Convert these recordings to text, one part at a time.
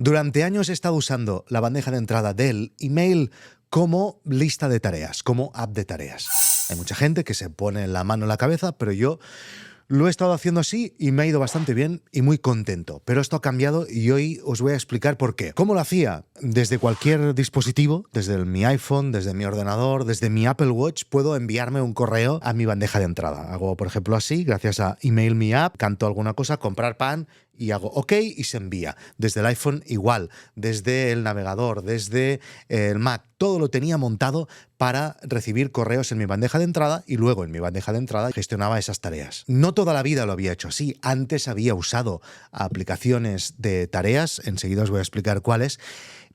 Durante años he estado usando la bandeja de entrada del email como lista de tareas, como app de tareas. Hay mucha gente que se pone la mano en la cabeza, pero yo lo he estado haciendo así y me ha ido bastante bien y muy contento. Pero esto ha cambiado y hoy os voy a explicar por qué. ¿Cómo lo hacía? Desde cualquier dispositivo, desde mi iPhone, desde mi ordenador, desde mi Apple Watch, puedo enviarme un correo a mi bandeja de entrada. Hago, por ejemplo, así, gracias a Email Me App, canto alguna cosa, comprar pan, y hago OK y se envía. Desde el iPhone igual, desde el navegador, desde el Mac, todo lo tenía montado para recibir correos en mi bandeja de entrada y luego en mi bandeja de entrada gestionaba esas tareas. No toda la vida lo había hecho así. Antes había usado aplicaciones de tareas, enseguida os voy a explicar cuáles.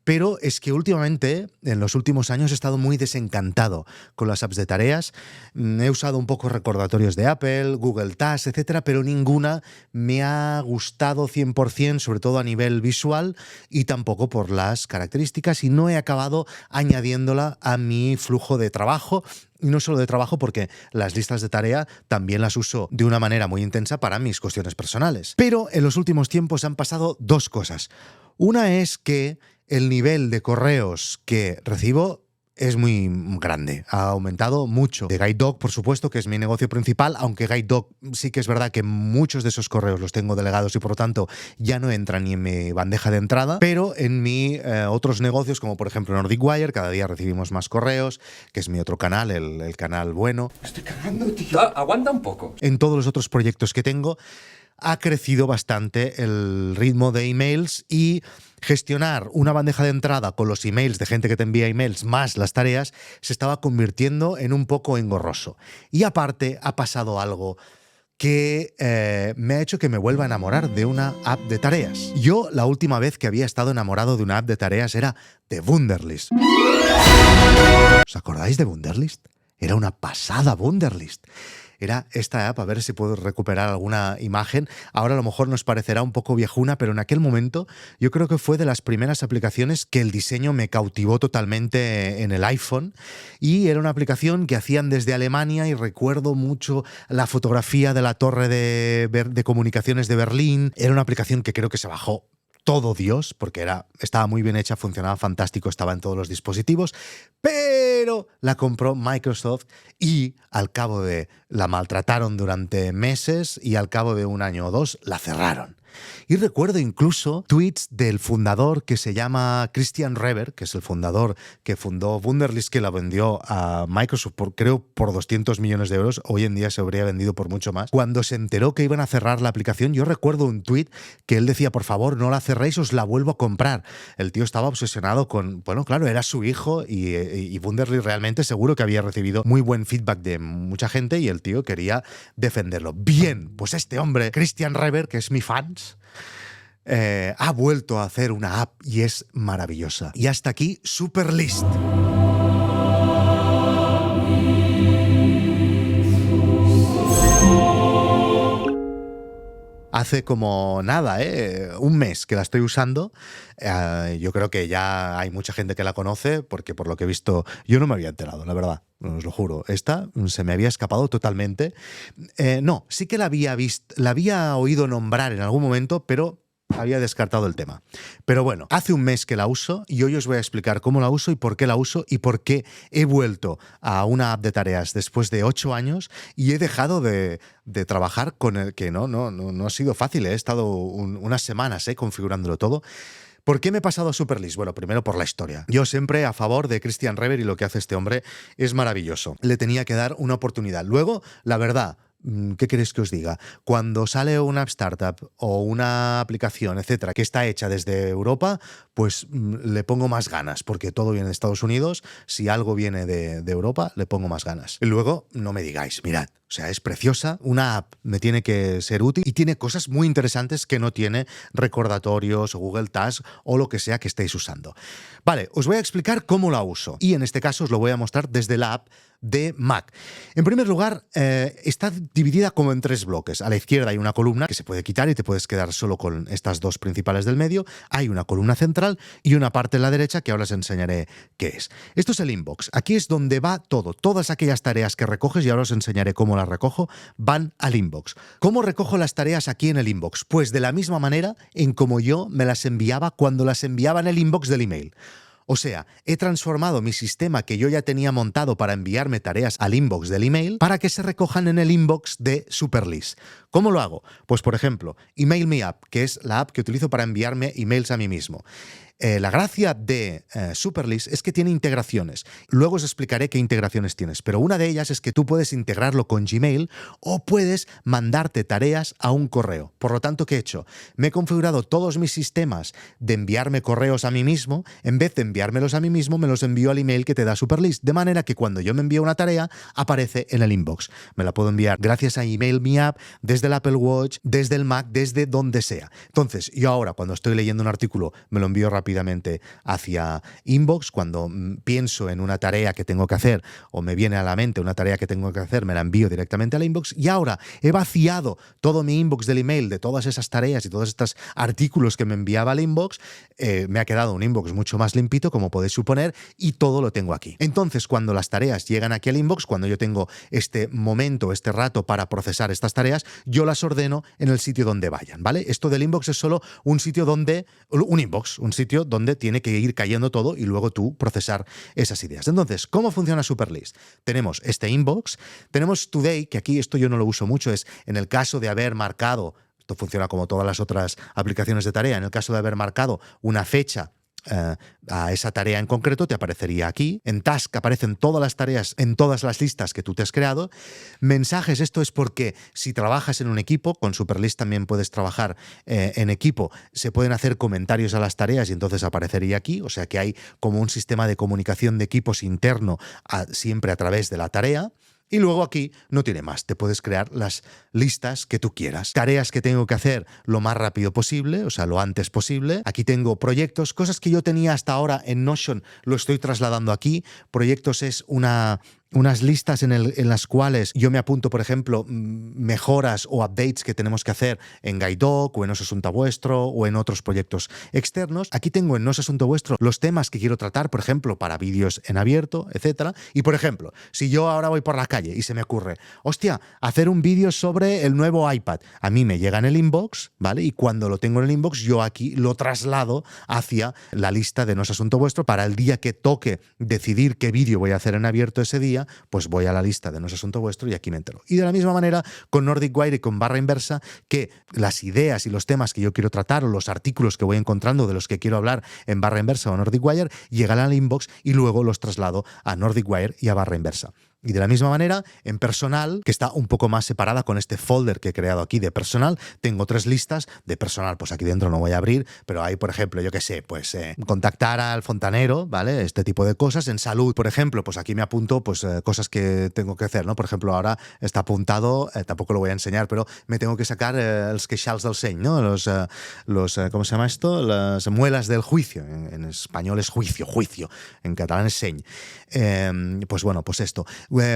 Pero es que últimamente, en los últimos años, he estado muy desencantado con las apps de tareas. He usado un poco recordatorios de Apple, Google Tasks, etcétera, pero ninguna me ha gustado 100%, sobre todo a nivel visual y tampoco por las características, y no he acabado añadiéndola a mi flujo de trabajo. Y no solo de trabajo, porque las listas de tarea también las uso de una manera muy intensa para mis cuestiones personales. Pero en los últimos tiempos han pasado dos cosas. Una es que el nivel de correos que recibo es muy grande, ha aumentado mucho. De Guide Dog, por supuesto, que es mi negocio principal, aunque Guide Dog sí que es verdad que muchos de esos correos los tengo delegados y por lo tanto ya no entran ni en mi bandeja de entrada, pero en mi otros negocios, como por ejemplo Nordic Wire, cada día recibimos más correos, que es mi otro canal, el canal bueno. Me estoy cagando, tío. Aguanta un poco. En todos los otros proyectos que tengo ha crecido bastante el ritmo de emails y gestionar una bandeja de entrada con los emails de gente que te envía emails más las tareas se estaba convirtiendo en un poco engorroso. Y aparte ha pasado algo que me ha hecho que me vuelva a enamorar de una app de tareas. Yo la última vez que había estado enamorado de una app de tareas era de Wunderlist. ¿Os acordáis de Wunderlist? Era una pasada Wunderlist. Era esta app, a ver si puedo recuperar alguna imagen. Ahora a lo mejor nos parecerá un poco viejuna, pero en aquel momento yo creo que fue de las primeras aplicaciones que el diseño me cautivó totalmente en el iPhone. Y era una aplicación que hacían desde Alemania y recuerdo mucho la fotografía de la torre de comunicaciones de Berlín. Era una aplicación que creo que se bajó todo Dios, porque estaba muy bien hecha, funcionaba fantástico, estaba en todos los dispositivos, pero la compró Microsoft y la maltrataron durante meses y al cabo de un año o dos la cerraron. Y recuerdo incluso tweets del fundador que se llama Christian Reber, que es el fundador que fundó Wunderlist, que la vendió a Microsoft creo por 200 millones de euros. Hoy en día se habría vendido por mucho más. Cuando se enteró que iban a cerrar la aplicación, yo recuerdo un tweet que él decía, por favor, no la cerréis, os la vuelvo a comprar. El tío estaba obsesionado con, bueno, claro, era su hijo y Wunderlist realmente seguro que había recibido muy buen feedback de mucha gente y el tío quería defenderlo. Bien, pues este hombre, Christian Reber, que es mi fans, ha vuelto a hacer una app y es maravillosa. Y hasta aquí Superlist. Hace como nada, un mes que la estoy usando. Yo creo que ya hay mucha gente que la conoce porque por lo que he visto yo no me había enterado, la verdad, os lo juro. Esta se me había escapado totalmente. No, sí que la había oído nombrar en algún momento, pero había descartado el tema. Pero bueno, hace un mes que la uso y hoy os voy a explicar cómo la uso y por qué la uso y por qué he vuelto a una app de tareas después de 8 años y he dejado de trabajar con el que no ha sido fácil. He estado unas semanas configurándolo todo. ¿Por qué me he pasado a Superlist? Bueno, primero por la historia. Yo siempre a favor de Christian Reber y lo que hace este hombre es maravilloso. Le tenía que dar una oportunidad. Luego, la verdad, ¿qué queréis que os diga? Cuando sale una startup o una aplicación, etcétera, que está hecha desde Europa, pues le pongo más ganas, porque todo viene de Estados Unidos. Si algo viene de Europa, le pongo más ganas. Y luego, no me digáis, mirad, o sea, es preciosa, una app me tiene que ser útil y tiene cosas muy interesantes que no tiene recordatorios o Google Tasks o lo que sea que estéis usando. Vale, os voy a explicar cómo la uso y en este caso os lo voy a mostrar desde la app de Mac. En primer lugar, está dividida como en 3 bloques. A la izquierda hay una columna que se puede quitar y te puedes quedar solo con estas 2 principales del medio. Hay una columna central y una parte en la derecha que ahora os enseñaré qué es. Esto es el inbox. Aquí es donde va todo, todas aquellas tareas que recoges y ahora os enseñaré cómo las las recojo, van al inbox. ¿Cómo recojo las tareas aquí en el inbox? Pues de la misma manera en como yo me las enviaba cuando las enviaba en el inbox del email. O sea, he transformado mi sistema que yo ya tenía montado para enviarme tareas al inbox del email para que se recojan en el inbox de Superlist. ¿Cómo lo hago? Pues, por ejemplo, Email Me App, que es la app que utilizo para enviarme emails a mí mismo. La gracia de Superlist es que tiene integraciones. Luego os explicaré qué integraciones tienes, pero una de ellas es que tú puedes integrarlo con Gmail o puedes mandarte tareas a un correo. Por lo tanto, ¿qué he hecho? Me he configurado todos mis sistemas de enviarme correos a mí mismo. En vez de enviármelos a mí mismo, me los envío al email que te da Superlist, de manera que cuando yo me envío una tarea, aparece en el inbox. Me la puedo enviar gracias a Email Me App, desde el Apple Watch, desde el Mac, desde donde sea. Entonces, yo ahora, cuando estoy leyendo un artículo, me lo envío rápidamente hacia inbox. Cuando pienso en una tarea que tengo que hacer o me viene a la mente una tarea que tengo que hacer, me la envío directamente al inbox. Y ahora he vaciado todo mi inbox del email de todas esas tareas y todos estos artículos que me enviaba al inbox. Me ha quedado un inbox mucho más limpito, como podéis suponer, y todo lo tengo aquí. Entonces, cuando las tareas llegan aquí al inbox, cuando yo tengo este momento, este rato para procesar estas tareas, yo las ordeno en el sitio donde vayan, ¿vale? Esto del inbox es solo un sitio donde, un sitio donde tiene que ir cayendo todo y luego tú procesar esas ideas. Entonces, ¿cómo funciona Superlist? Tenemos este inbox, tenemos Today, que aquí esto yo no lo uso mucho, es en el caso de haber marcado, esto funciona como todas las otras aplicaciones de tarea, en el caso de haber marcado una fecha a esa tarea en concreto, te aparecería aquí. En Task aparecen todas las tareas en todas las listas que tú te has creado. Mensajes, esto es porque si trabajas en un equipo, con Superlist también puedes trabajar en equipo, se pueden hacer comentarios a las tareas y entonces aparecería aquí, o sea que hay como un sistema de comunicación de equipos interno siempre a través de la tarea. Y luego aquí no tiene más, te puedes crear las listas que tú quieras. Tareas que tengo que hacer lo más rápido posible, o sea, lo antes posible. Aquí tengo proyectos, cosas que yo tenía hasta ahora en Notion, lo estoy trasladando aquí. Proyectos es unas listas en las cuales yo me apunto, por ejemplo, mejoras o updates que tenemos que hacer en GuideDoc o en No es Asunto Vuestro o en otros proyectos externos. Aquí tengo en No es Asunto Vuestro los temas que quiero tratar, por ejemplo, para vídeos en abierto, etcétera. Y, por ejemplo, si yo ahora voy por la calle y se me ocurre, hostia, hacer un vídeo sobre el nuevo iPad, a mí me llega en el inbox, ¿vale? Y cuando lo tengo en el inbox, yo aquí lo traslado hacia la lista de No es Asunto Vuestro para el día que toque decidir qué vídeo voy a hacer en abierto ese día, pues voy a la lista de No es Asunto Vuestro y aquí me entero. Y de la misma manera con Nordic Wire y con barra inversa, que las ideas y los temas que yo quiero tratar o los artículos que voy encontrando de los que quiero hablar en barra inversa o Nordic Wire llegan al inbox y luego los traslado a Nordic Wire y a barra inversa. Y de la misma manera, en personal, que está un poco más separada con este folder que he creado aquí de personal, tengo 3 listas de personal, pues aquí dentro no voy a abrir, pero hay, por ejemplo, yo qué sé, pues contactar al fontanero, ¿vale? Este tipo de cosas. En salud, por ejemplo, pues aquí me apunto pues cosas que tengo que hacer, ¿no? Por ejemplo, ahora está apuntado, tampoco lo voy a enseñar, pero me tengo que sacar los queixals del seny, ¿no? Los ¿cómo se llama esto? Las muelas del juicio. En español es juicio, en catalán es seny. Pues bueno, pues esto.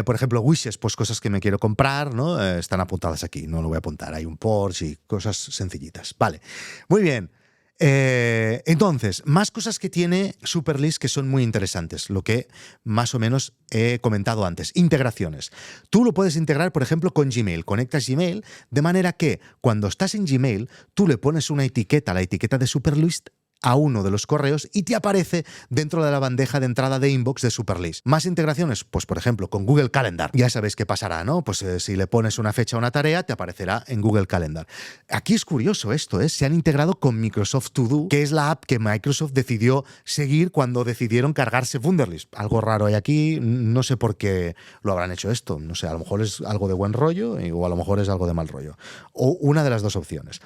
Por ejemplo, wishes, pues cosas que me quiero comprar, ¿no? Están apuntadas aquí, no lo voy a apuntar. Hay un Porsche y cosas sencillitas. Vale, muy bien. Entonces, más cosas que tiene Superlist que son muy interesantes, lo que más o menos he comentado antes. Integraciones. Tú lo puedes integrar, por ejemplo, con Gmail. Conectas Gmail de manera que cuando estás en Gmail, tú le pones una etiqueta, la etiqueta de Superlist, a uno de los correos y te aparece dentro de la bandeja de entrada de inbox de Superlist. Más integraciones, pues por ejemplo con Google Calendar. Ya sabéis qué pasará, ¿no? Pues si le pones una fecha a una tarea, te aparecerá en Google Calendar. Aquí es curioso esto, ¿eh? Se han integrado con Microsoft To Do, que es la app que Microsoft decidió seguir cuando decidieron cargarse Wunderlist. Algo raro hay aquí, no sé por qué lo habrán hecho esto. No sé, a lo mejor es algo de buen rollo o a lo mejor es algo de mal rollo. O una de las dos opciones.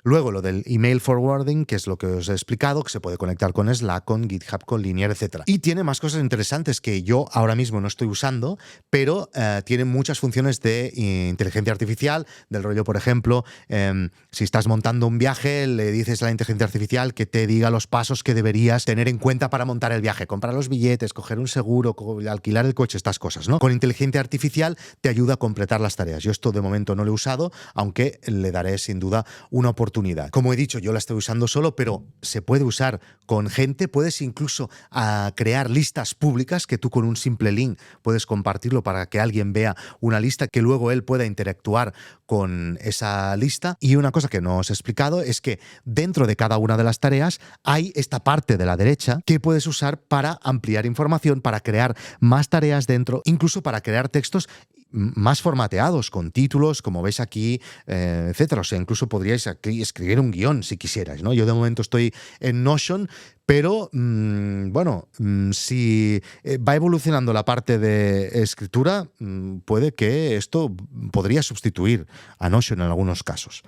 Luego lo del email forwarding, que es lo que os he explicado, que se puede conectar con Slack, con GitHub, con Linear, etc. Y tiene más cosas interesantes que yo ahora mismo no estoy usando, pero tiene muchas funciones de inteligencia artificial, del rollo, por ejemplo, si estás montando un viaje, le dices a la inteligencia artificial que te diga los pasos que deberías tener en cuenta para montar el viaje, comprar los billetes, coger un seguro, alquilar el coche, estas cosas, ¿no? Con inteligencia artificial te ayuda a completar las tareas. Yo esto de momento no lo he usado, aunque le daré sin duda una oportunidad oportunidad. Como he dicho, yo la estoy usando solo, pero se puede usar con gente. Puedes incluso crear listas públicas que tú con un simple link puedes compartirlo para que alguien vea una lista, que luego él pueda interactuar con esa lista. Y una cosa que no os he explicado es que dentro de cada una de las tareas hay esta parte de la derecha que puedes usar para ampliar información, para crear más tareas dentro, incluso para crear textos más formateados, con títulos, como veis aquí, etcétera. O sea, incluso podríais aquí escribir un guión si quisierais, ¿no? Yo de momento estoy en Notion, pero si va evolucionando la parte de escritura, puede que esto podría sustituir a Notion en algunos casos.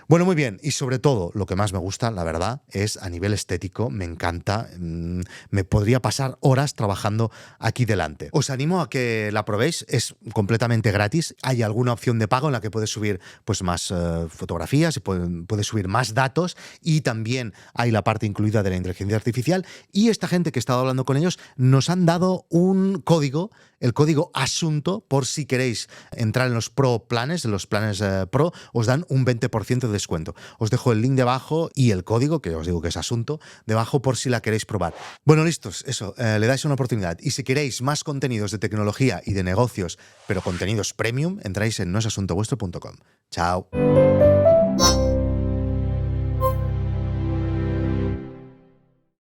Bueno, muy bien, y sobre todo, lo que más me gusta, la verdad, es a nivel estético, me encanta, me podría pasar horas trabajando aquí delante. Os animo a que la probéis, es completamente gratis, hay alguna opción de pago en la que puedes subir pues, más fotografías, puedes subir más datos, y también hay la parte incluida de la inteligencia artificial, y esta gente que he estado hablando con ellos nos han dado un código, el código Asunto, por si queréis entrar en los Pro planes, en los planes Pro, os dan un 20% de descuento. Os dejo el link debajo y el código, que os digo que es Asunto, debajo por si la queréis probar. Bueno, listos, eso, le dais una oportunidad. Y si queréis más contenidos de tecnología y de negocios, pero contenidos premium, entráis en noesasuntovuestro.com. Chao.